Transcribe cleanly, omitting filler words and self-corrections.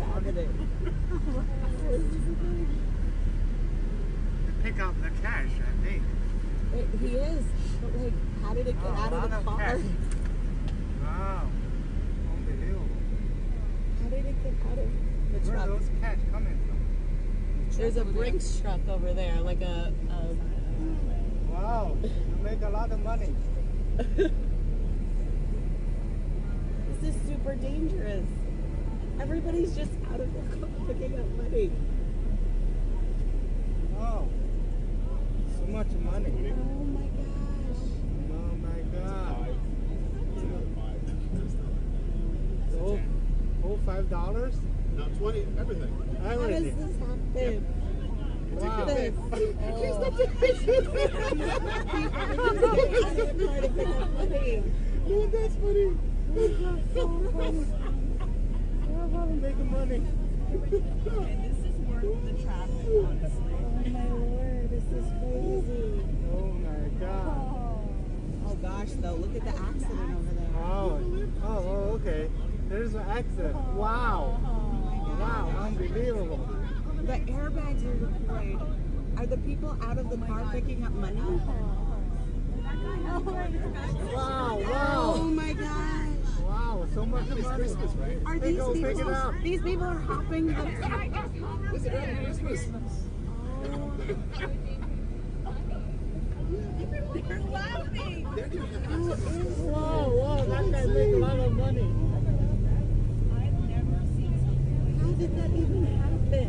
happening? Pick up the cash, I think. He is, but like, how did it get out of the car? Cash. Wow, unbelievable. How did it get out of the Where truck? are those cash coming from? There's a Brinks truck over there, like a Wow, you make a lot of money. This is super dangerous. Everybody's just out of their car picking up money. Wow, so much money. Oh my gosh. Oh my God. Oh, $5? No, 20, everything. How does Everything. this happen? Wow. This. She's not Oh, that's funny. That's so funny. I'm making money. And this is worth the traffic, honestly. Oh my lord, this is crazy. Oh my God. Oh gosh, though, look at the accident over there. Oh, okay. There's an accident. Wow. Wow, unbelievable. The airbags are deployed. Are the people out of the car picking up money? Wow, Oh wow. my gosh. Wow, so much money. Are Hey, go pick it up. these people are hopping the They're laughing. Whoa, that guy makes a lot of money. I've never seen something like How did that even happen?